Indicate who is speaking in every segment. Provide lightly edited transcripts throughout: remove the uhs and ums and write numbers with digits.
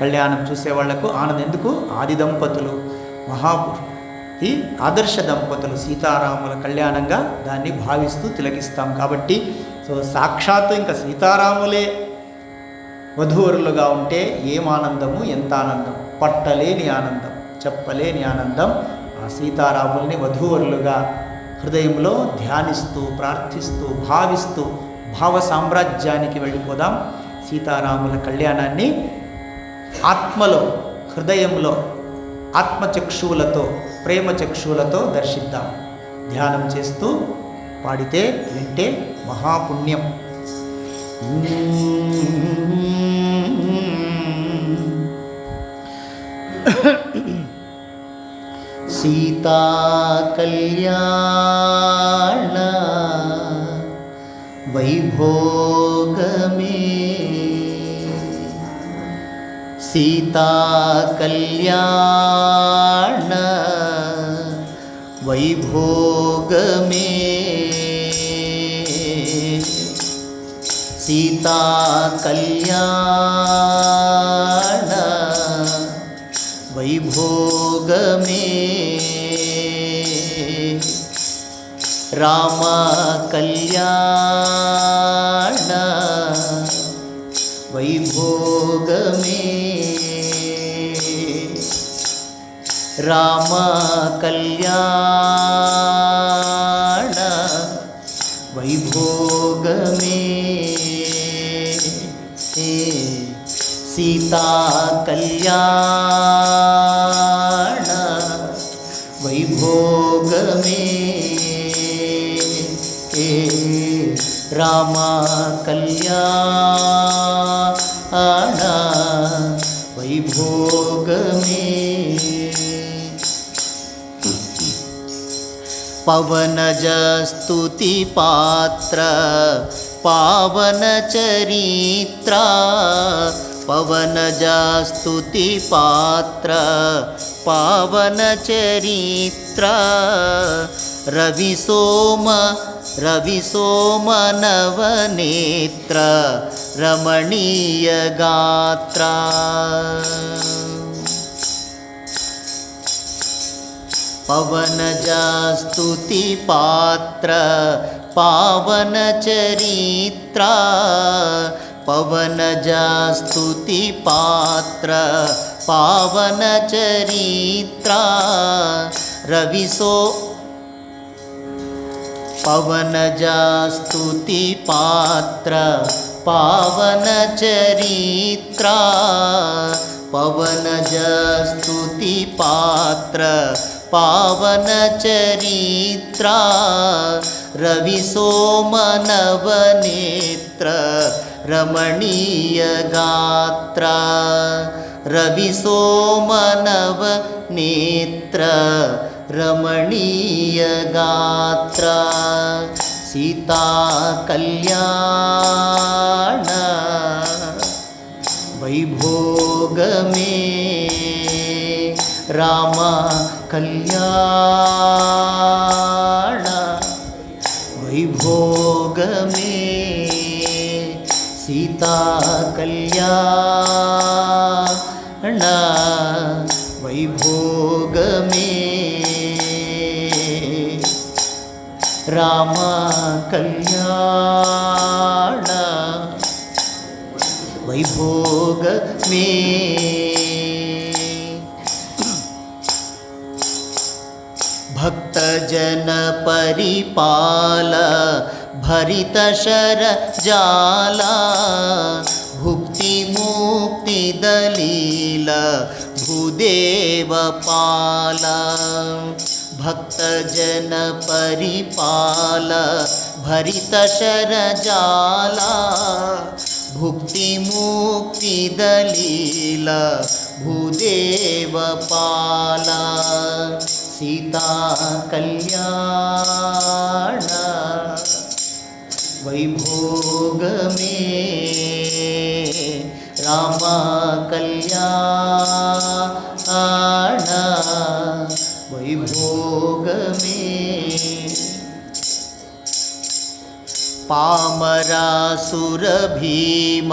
Speaker 1: కళ్యాణం చూసేవాళ్లకు ఆనందం. ఎందుకు? ఆది దంపతులు, ఈ ఆదర్శ దంపతులు సీతారాముల కళ్యాణంగా దాన్ని భావిస్తూ తిలకిస్తాం. కాబట్టి సాక్షాత్తు ఇంకా సీతారాములే వధూవరులుగా ఉంటే ఏం ఆనందము, ఎంత ఆనందం! పట్టలేని ఆనందం, చెప్పలేని ఆనందం. ఆ సీతారాముల్ని వధూవరులుగా హృదయంలో ధ్యానిస్తూ, ప్రార్థిస్తూ, భావిస్తూ భావ సామ్రాజ్యానికి వెళ్ళిపోదాం. సీతారాముల కళ్యాణాన్ని ఆత్మలో, హృదయంలో, ఆత్మచక్షువులతో, ప్రేమచక్షువులతో దర్శిద్దాం. ధ్యానం చేస్తూ పాడితే, వింటే మహాపుణ్యం. సీతా కళ్యాణ వైభోగమే, సీతా కళ్యాణ వైభోగమే, సీతా కళ్యాణ వైభోగమే, రామ కళ్యాణ వైభోగమే, రామ కళ్యాణ వైభోగమే, సీతా కళ్యాణ వైభోగమే, రామ కళ్యాణ వైభోగమే. పవనజ స్తుతి పాత్ర పావన చరిత్ర, పవనజ స్తుతి పాత్ర పావన చరిత్ర, రవి సోమ నవనేత్ర రమణీయ గాత్ర, పవనజ స్తుతి పాత్ర పావన చరిత్ర, పవనజ స్తుతి పాత్ర పావన చరిత్ర, పవనజ స్తుతి పాత్ర పావన చరిత్ర, పవనజ స్తుతి పాత్ర పావన చరిత్ర, రవి సోమ నవనేత్ర రమణీయ గాత్ర, రవి సోమ నవనేత్ర రమణీయ గాత్ర, సీతా కళ్యాణ వైభోగమే, రామ కళ్యాణ వైభోగమే, సీతా కళ్యాణ వైభోగమే, రామ కళ్యాణ వైభోగమే. భక్తజన పరిపాల భరిత శర జాల, భుక్తి ముక్తి దలీల భూదేవ పాల, భక్తజన పరిపాల భరిత శర జాల, భుక్తి ముక్తి దలీల భూదేవ పాల, సీతా కళ్యాణ వైభోగమే, రామ కళ్యాణ వైభోగమే, పామరాసుర భీమ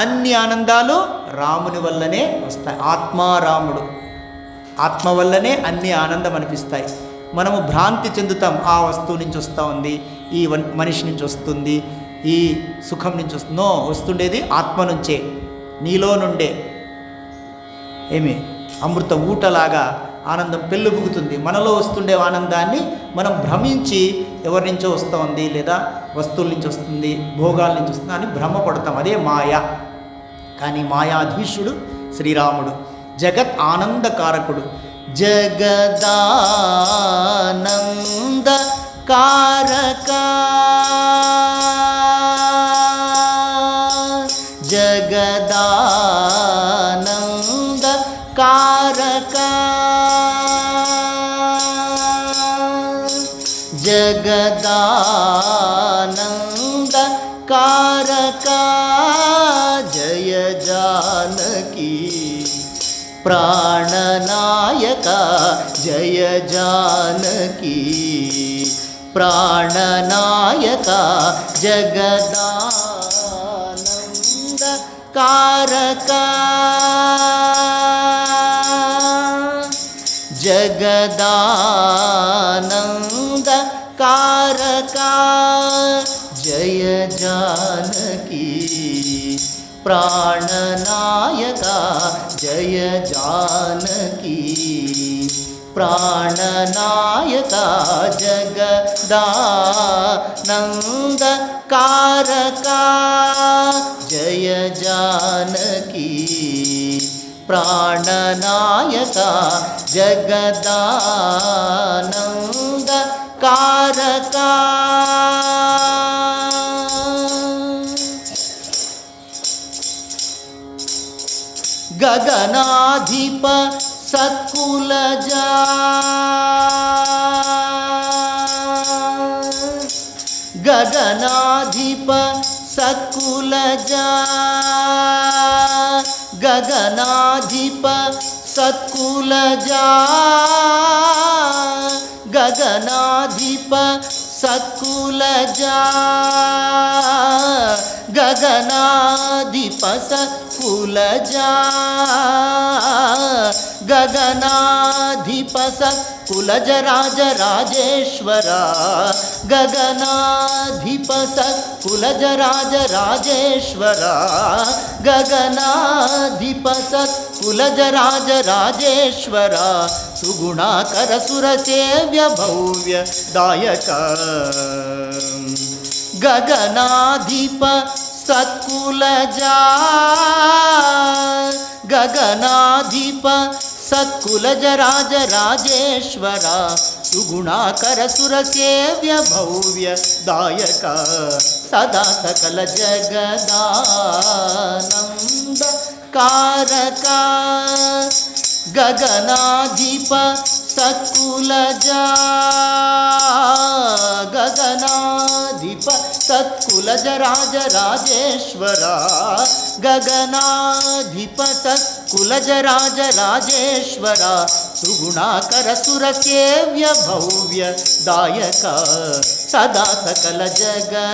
Speaker 1: అన్ని ఆనందాలు రాముని వల్లనే వస్తాయి. ఆత్మారాముడు, ఆత్మ వల్లనే అన్ని ఆనందం అనిపిస్తాయి. మనము భ్రాంతి చెందుతాం, ఆ వస్తువు నుంచి వస్తూ ఉంది, ఈ మనిషి నుంచి వస్తుంది, ఈ సుఖం నుంచి వస్తుందో, వస్తుండేది ఆత్మ నుంచే, నీలో నుండే. ఏమి అమృత ఊటలాగా ఆనందం పెళ్ళుబుగుతుంది. మనలో వస్తుండే ఆనందాన్ని మనం భ్రమించి ఎవరి నుంచో వస్తూ ఉంది, లేదా వస్తువుల నుంచి వస్తుంది, భోగాల నుంచి వస్తుంది అని భ్రమపడతాం. అదే మాయ. కానీ మాయాధీశుడు శ్రీరాముడు, జగత్ ఆనందకారకుడు. జగదానంద కారక జగదానంద కారక జగదానంద కారక జయ జానకి ప్రాణనాయక జయ జానకి ప్రాణనాయక జగదానంద కారక జగదానంద కారక జయ జానకి ప్రాణనాయక జయ జానకి ప్రాణనాయక జగదానంద కారక జయ జానకి ప్రాణనాయక జగదానంద కారక గగనాధిప సత్కులజా గగనాధిప సత్కులజా గగనాధిప సత్కులజా గగనాధిప సత్కులజా గగనాధిప సత్కులజా గగనాధిప సత్కులజ రాజ రాజేశ్వర గగనాధిప సత్కులజ రాజ రాజేశ్వర గగనాధిప సత్కులజ రాజ రాజేశ్వర సుగుణాకర సురసేవ్య భవ్య దాయక గగనాధిప సత్కులజా గగనాధిప సత్కులజ రాజ రాజేశ్వర సుగుణాకర సురసేవ్య భవ్య దాయక సదా సకల జగదానంద కారక గగనాధిప సత్కులజా గగనాధిప సత్కులజ రాజ రాజేశ్వర గగనాధిప సత్కులజ రాజ రాజేశ్వర సుగుణాకర సురసేవ్య భవ్య దాయక సదా సకల జగదానంద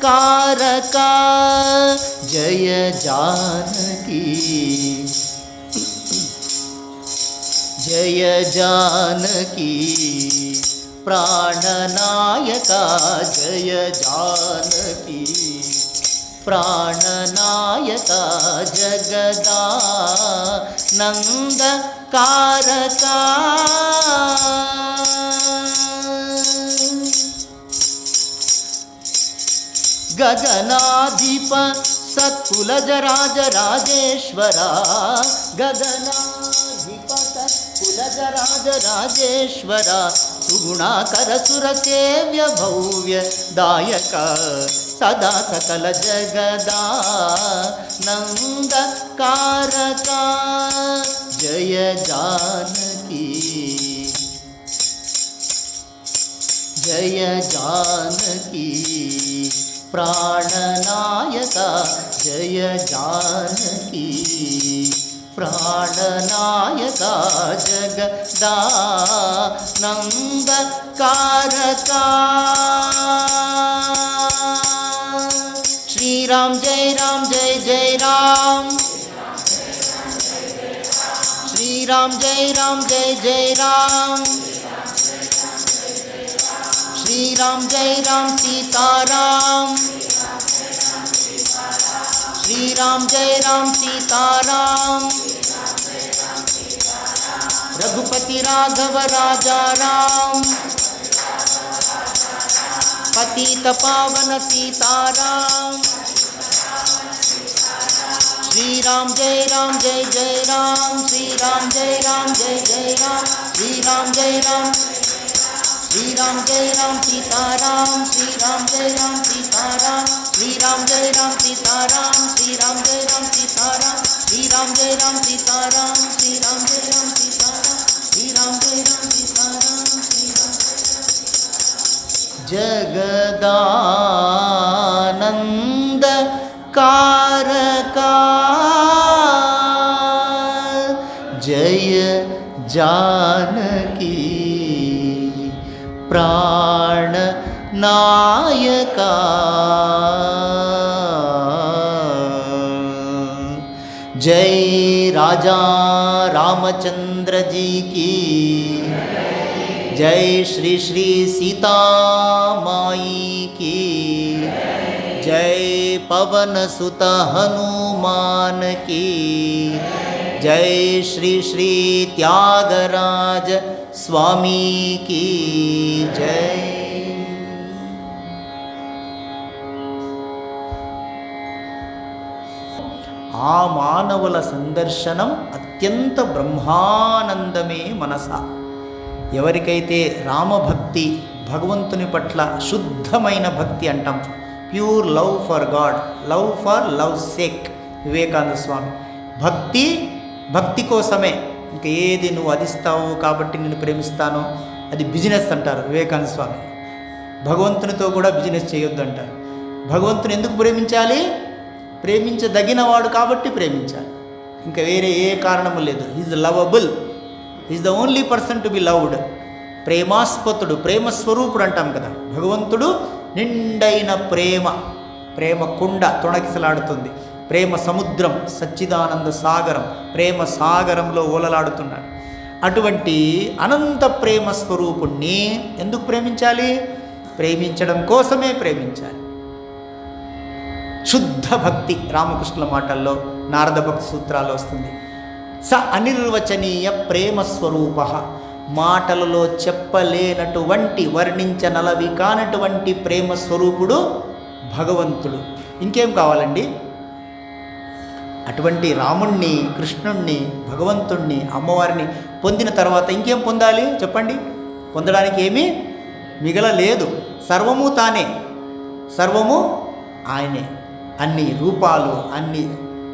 Speaker 1: కారక జయ జానకి జయ జానకి ప్రాణనాయక జయ జానకి ప్రాణనాయక జగదానంద కారక గగనాధిప సత్కులజ రాజ రాజేశ్వర గగనాధిప సత్కులజ రాజ రాజేశ్వర సుగుణాకర సురసేవ్య భవ్య దాయక సదా సకల జగదానంద కారక జయ జానకి జయ జానకి ప్రాణనాయక జయ జానకి ప్రాణనాయక జగదానంద కారక శ్రీరామ్ జై రామ్ జై జై రామ్ శ్రీరామ్ జై రామ్ జై జై రామ్ శ్రీరామ్ జై రామ్ సీతారామ్ శ్రీరామ్ జై రామ్ సీతారామ్ रघुपति राघव राजा राम पतित पावन सीताराम श्री राम जय जय राम श्री राम जय जय राम श्री राम जय राम सीताराम श्री राम जय राम सीताराम श्री राम जय राम सीताराम श्री राम जय राम सीताराम श्री राम जय राम सीताराम श्री राम जय राम सीताराम श्री राम जय राम सीताराम श्री राम जगदानंद कारका जय जानकी प्राण नायका जय राजा रामचंद्र जी की जय श्री श्री सीता माई की जय पवन सुत हनुमान की जय श्री श्री त्यागराज स्वामी की जय। ఆ మానవుల సందర్శనం అత్యంత బ్రహ్మానందమే మనస. ఎవరికైతే రామభక్తి, భగవంతుని పట్ల శుద్ధమైన భక్తి అంటాం, pure love for God, love for love sake, Vivekananda Swami. భక్తి కోసమే, ఇంక ఏది నువ్వు అదిస్తావు కాబట్టి నేను ప్రేమిస్తాను, అది బిజినెస్ అంటారు వివేకానంద స్వామి. భగవంతునితో కూడా బిజినెస్ చేయొద్దు అంటారు. భగవంతుని ఎందుకు ప్రేమించాలి? ప్రేమించదగినవాడు కాబట్టి ప్రేమించాలి, ఇంకా వేరే ఏ కారణము లేదు. Is lovable, is the only person to be loved. ప్రేమాస్పతుడు, ప్రేమ స్వరూపుడు అంటాం కదా. భగవంతుడు నిండైన ప్రేమ కుండ తొణకిసలాడుతుంది, ప్రేమ సముద్రం, సచ్చిదానంద సాగరం, ప్రేమ సాగరంలో ఓలలాడుతున్నాడు. అటువంటి అనంత ప్రేమ స్వరూపుణ్ణి ఎందుకు ప్రేమించాలి? ప్రేమించడం కోసమే ప్రేమించాలి. శుద్ధ భక్తి రామకృష్ణుల మాటల్లో, నారద భక్తి సూత్రాల్లో వస్తుంది. స అనిర్వచనీయ ప్రేమ స్వరూప, మాటలలో చెప్పలేనటువంటి, వర్ణించనలవి కానటువంటి ప్రేమ స్వరూపుడు భగవంతుడు. ఇంకేం కావాలండి? అటువంటి రాముణ్ణి, కృష్ణుణ్ణి, భగవంతుణ్ణి, అమ్మవారిని పొందిన తర్వాత ఇంకేం పొందాలి చెప్పండి? పొందడానికి ఏమీ మిగలలేదు. సర్వము తానే, సర్వము ఆయనే. అన్ని రూపాలు, అన్ని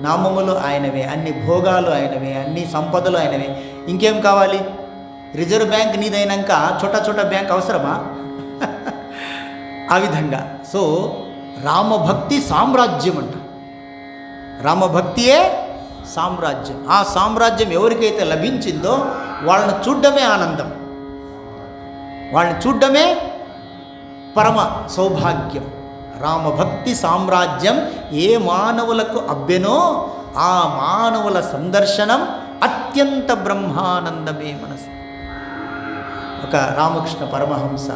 Speaker 1: నామములు ఆయనవే, అన్ని భోగాలు ఆయనవే, అన్ని సంపదలు ఆయనవే. ఇంకేం కావాలి? రిజర్వ్ బ్యాంక్ నీదైనాక చోట బ్యాంక్ అవసరమా? ఆ విధంగా. సో రామభక్తి సామ్రాజ్యం అంట. రామభక్తియే సామ్రాజ్యం. ఆ సామ్రాజ్యం ఎవరికైతే లభించిందో వాళ్ళని చూడ్డమే ఆనందం, వాళ్ళని చూడ్డమే పరమ సౌభాగ్యం. రామభక్తి సామ్రాజ్యం ఏ మానవులకు అబ్బెనో ఆ మానవుల సందర్శనం అత్యంత బ్రహ్మానందమే మనసు. ఒక రామకృష్ణ పరమహంస,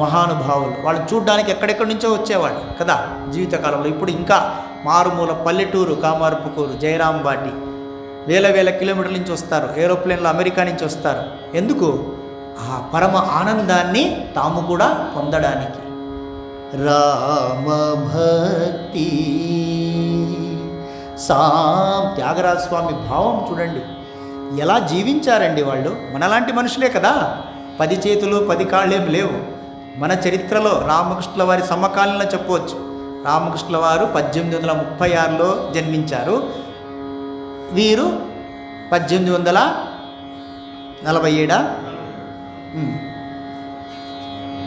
Speaker 1: మహానుభావులు, వాళ్ళు చూడ్డానికి ఎక్కడెక్కడి నుంచో వచ్చేవాళ్ళు కదా జీవితకాలంలో. ఇప్పుడు ఇంకా మారుమూల పల్లెటూరు కామార్పుకూరు, జయరాంబాటి, వేల కిలోమీటర్ల నుంచి వస్తారు, ఏరోప్లేన్లో అమెరికా నుంచి వస్తారు. ఎందుకు? ఆ పరమ ఆనందాన్ని తాము కూడా పొందడానికి. రామభక్తి త్యాగరాజ స్వామి భావం చూడండి, ఎలా జీవించారండి వాళ్ళు. మనలాంటి మనుషులే కదా, 10 చేతులు 10 కాళ్ళేం లేవు. మన చరిత్రలో రామకృష్ణుల వారి సమకాలీన చెప్పవచ్చు. రామకృష్ణుల వారు 1836లో జన్మించారు, వీరు 1847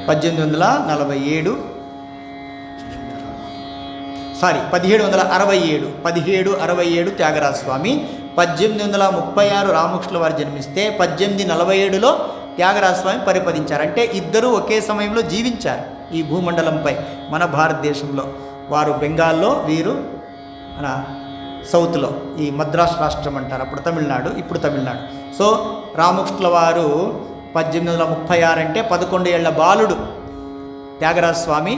Speaker 1: 1767 త్యాగరాజ స్వామి, 1836 రామకృష్ణుల వారు జన్మిస్తే 1847లో త్యాగరాజ స్వామి పరిపదించారు. అంటే ఇద్దరూ ఒకే సమయంలో జీవించారు ఈ భూమండలంపై, మన భారతదేశంలో. వారు బెంగాల్లో, వీరు మన సౌత్లో, ఈ మద్రాస్ రాష్ట్రం అంటారు, అప్పుడు తమిళనాడు, ఇప్పుడు తమిళనాడు. సో రామకృష్ణుల వారు 1836 అంటే 11 ఏళ్ల బాలుడు త్యాగరాజ స్వామి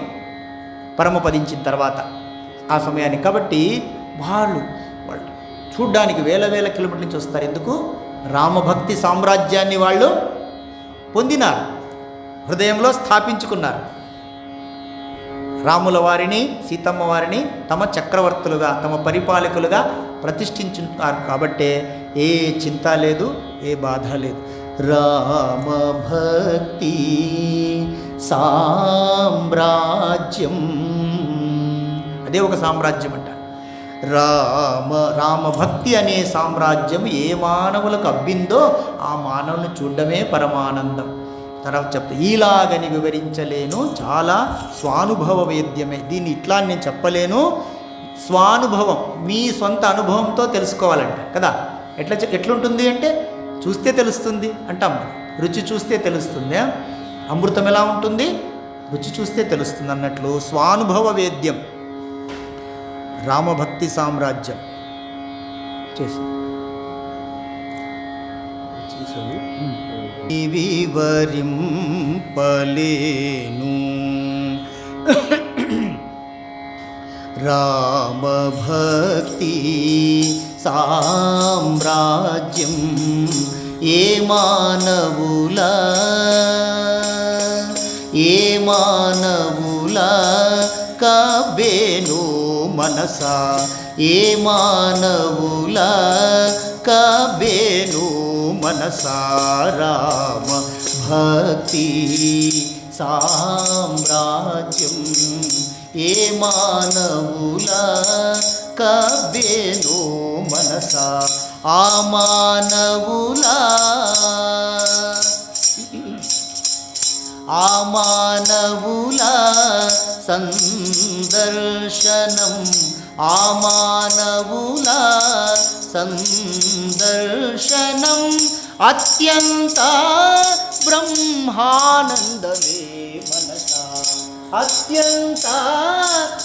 Speaker 1: పరమపదించిన తర్వాత ఆ సమయానికి. కాబట్టి వాళ్ళు చూడ్డానికి వేల వేల కిలోమీటర్ల నుంచి వస్తారు. ఎందుకు? రామభక్తి సామ్రాజ్యాన్ని వాళ్ళు పొందినారు, హృదయంలో స్థాపించుకున్నారు. రాముల వారిని, సీతమ్మ వారిని తమ చక్రవర్తులుగా, తమ పరిపాలకులుగా ప్రతిష్ఠించున్నారు. కాబట్టే ఏ చింత లేదు, ఏ బాధ లేదు. రామభక్తి సామ్రాజ్యం, అదే ఒక సామ్రాజ్యం అంట. రామభక్తి అనే సామ్రాజ్యం ఏ మానవులకు అబ్బిందో ఆ మానవుని చూడడమే పరమానందం. తర్వాత చెప్తా, ఈలాగని వివరించలేను, చాలా స్వానుభవ వేద్యమే. దీన్ని ఇట్లా నేను చెప్పలేను, స్వానుభవం, మీ సొంత అనుభవంతో తెలుసుకోవాలంట కదా. ఎట్లుంటుంది అంటే చూస్తే తెలుస్తుంది అంటాం, రుచి చూస్తే తెలుస్తుంది. అమృతం ఎలా ఉంటుంది? రుచి చూస్తే తెలుస్తుంది అన్నట్లు స్వానుభవ వేద్యం రామభక్తి సామ్రాజ్యం చేసి వివరింపలేను. రామభక్తి సామ్రాజ్యం ఏ మానవుల కబ్బేను మనసా, ఏ మానవుల కబ్బేను మనసా. రామ భక్తి సామ్రాజ్యం ఏ మానవుల కబ్బేను మనసా. ఆ మానవుల సందర్శనం, ఆ మానవుల సందర్శనం అత్యంత బ్రహ్మానందమే మనసా, అత్యంత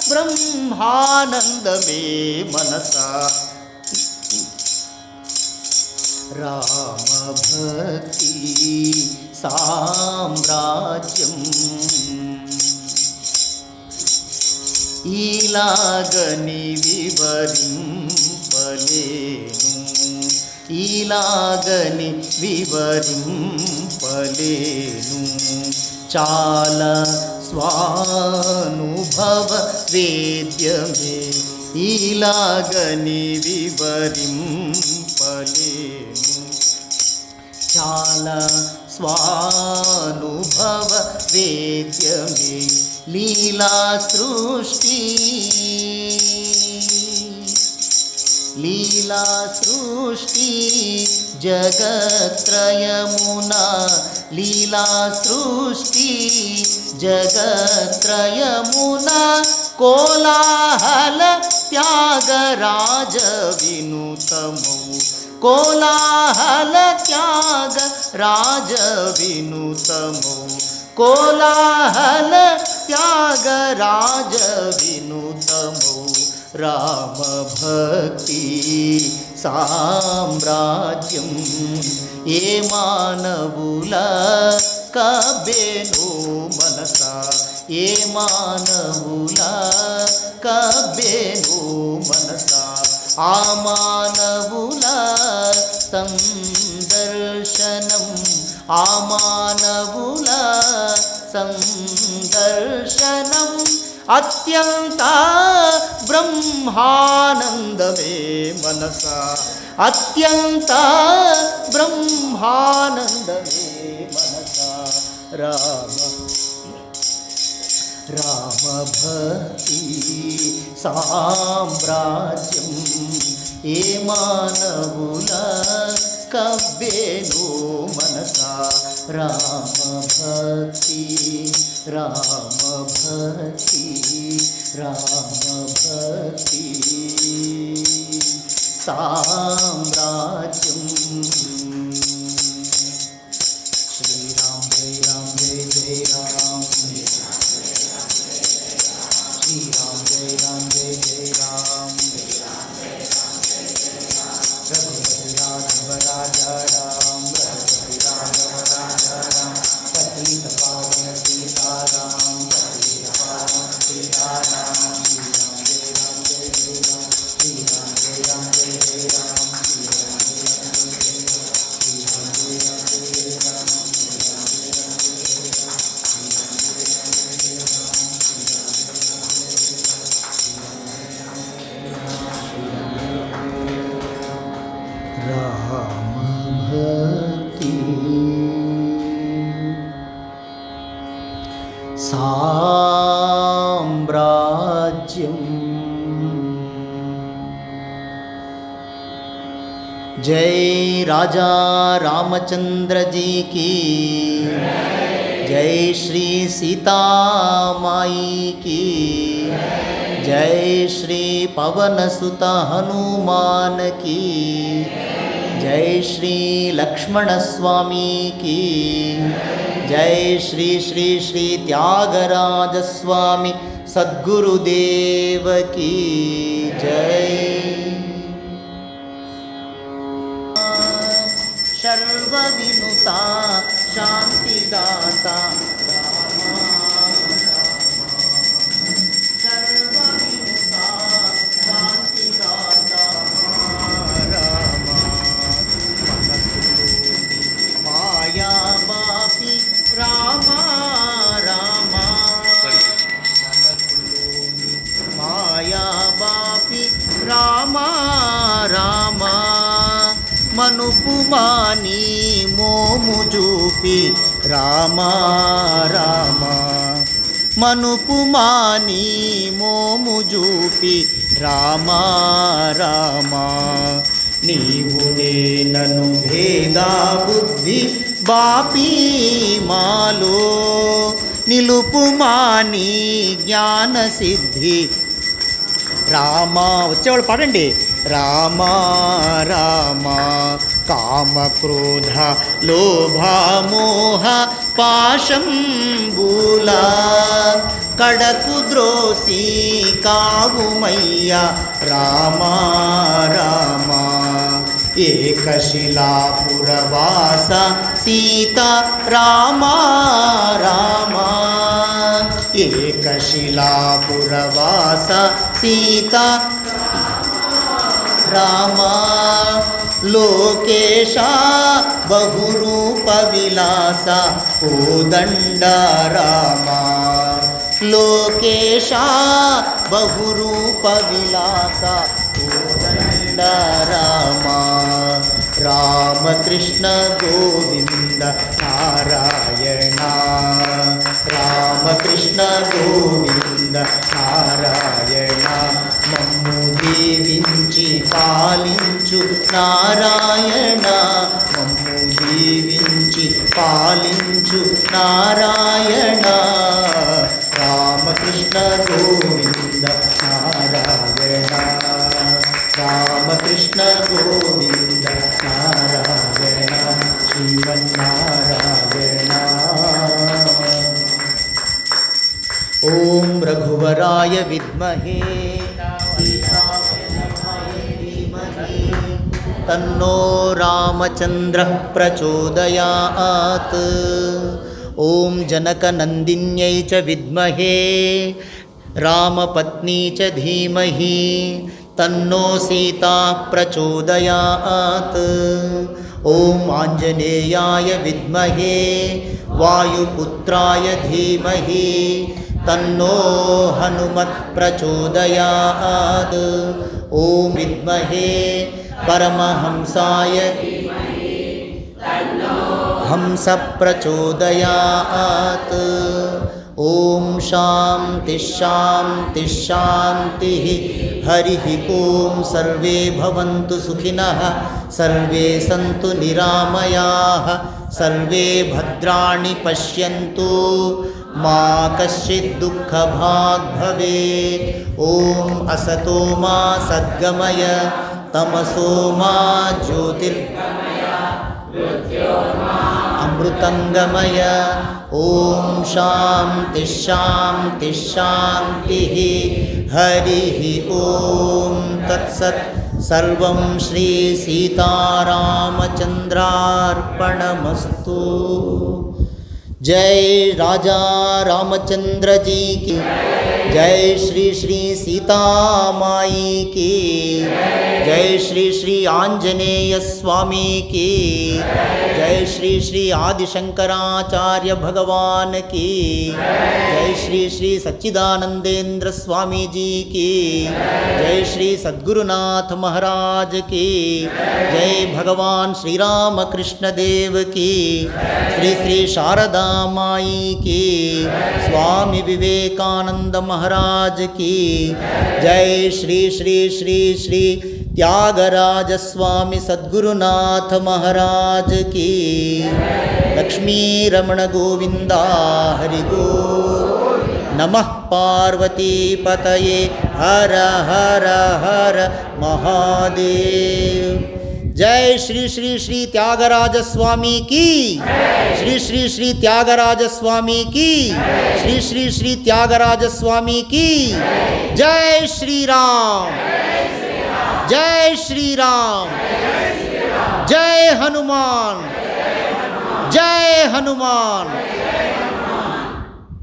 Speaker 1: బ్రహ్మానందమే మనసా. రామభక్తి సామ్రాజ్యం ఈలాగని వివరింపలేను, ఈలాగని వివరింపలేను. చాలా స్వానుభవ వేద్యమే, ఈలాగని వివరింపలేను. చాలా స్వానుభవ వేద్యమే లీలా సృష్టి, లీలా సృష్టి జగత్రయమున, లీలా సృష్టి జగత్రయమున. కోలాహల త్యాగరాజ వినుతమౌ, కోలాహల త్యాగరాజ వినుతమౌ, కోలాహల త్యాగరాజ వినుతమౌ. రామభక్తి సామ్రాజ్యం ఏ మానవుల కబ్బేను మనసా, ఏ మానవుల కబ్బేను మనసా. ఆ మానవుల సందర్శనం, ఆ మానవుల సందర్శనం అత్యంత బ్రహ్మానందమే మనసా, అత్యంత బ్రహ్మానందమే మనసా. రామభక్తి సామ్రాజ్యం ఏ మానవుల కబ్బేను మనసా. రామభక్తి రామభక్తి రామభక్తి సామ్రాజ్యం. శ్రీరామ్ జయ రామ్ జయ జయ రామ్, శ్రీరామ్ జయ जय राजा रामचंद्र जी की जय, श्री सीता माई की जय, श्री पवन सुत हनुमान की जय, श्री लक्ष्मण स्वामी की जय, श्री श्री श्री त्यागराज स्वामी सद्गुरुदेव की जय। सर्वविनुता शांतिदाता सर्वविनुता शांतिदाता रामा, माया बापी रामा रामा, माया बापी रामा रामा, మనుపుమాని మోము చూపి రామా రామా, మనుపుమాని మోము చూపి రామా రామా, నీవు నేనను భేదా బుద్ధి బాపి మాలో నిలుపుమాని జ్ఞాన సిద్ధి రామా, వచ్చేవాళ్ళు పాడండి రామా రామా, కామ క్రోధ లోభ మోహ పాశం బూలా కడకు ద్రోసి కావుమయ్య రామా రామా, ఏకశిలాపురవాస సీత రామా రామా, ఏకశిలాపురవాస సీత రామా, లోకేశ బహురూప విలాస కోదండ రామా, లోకేశ బహురూప విలాస కోదండ రామా, రామకృష్ణ గోవింద నారాయణ, రామకృష్ణ గోవింద నారాయణ, మమ్ము దీవించి పాలించు నారాయణ, మమ్ము దీవించి పాలించు నారాయణ, రామకృష్ణ గోవింద నారాయణ, రామకృష్ణ గోవింద నారాయణ శ్రీమన్నారాయణ। ఓం రఘువరాయ విద్మహే సీతాయ ధీమహి తన్నో రామచంద్ర ప్రచోదయాత్। ఓం జనకనందిన్యై చ విద్మహే రామపత్నీ చ ధీమహి తన్నో సీతా ప్రచోదయాత్। ఓం ఆంజనేయాయ విద్మహే వాయుపుత్రాయ ధీమహి తన్నో హనుమత్ ప్రచోదయాత్। ఓం విద్మహే పరమహంసాయ హంస ప్రచోదయాత్। ఓం శాంతి శాంతి శాంతి హరి ఓం సర్వే భవంతు సుఖినః సర్వే సంతు నిరామయాః సర్వే భద్రాణి పశ్యంతు మా కశ్చిద్ దుఃఖభాగ్ భవేత్। ఓం అసతో మా సద్గమయ తమసో మా జ్యోతిర్గమయ అమృతంగమయ। ఓం శాంతి శాంతి శాంతి హరి ఓం తత్సత్। సర్వం శ్రీ సీతారామచంద్రార్పణమస్తు। जय राजा रामचंद्र जी की जय, श्री श्री सीता माई की जय, श्री श्री आंजनेय स्वामी की जय, श्री श्री आदिशंकराचार्य भगवान की जय, श्री श्री सच्चिदानंदेंद्र स्वामी जी की जय, श्री सद्गुरुनाथ महाराज की जय, भगवान श्री राम कृष्ण देव की श्री श्री शारदा माई की, स्वामी विवेकानंद महाराज की जय, श्री श्री श्री श्री त्यागराज स्वामी सद्गुरुनाथ महाराज की। लक्ष्मी रमण गोविंदा हरि गो। नमः पार्वती पतये हर हर हर महादेव। जय श्री श्री श्री त्यागराज स्वामी की। श्री श्री श्री त्यागराज स्वामी की। श्री श्री श्री त्यागराज स्वामी की। जय श्री राम। जय श्री राम। जय हनुमान। जय हनुमान।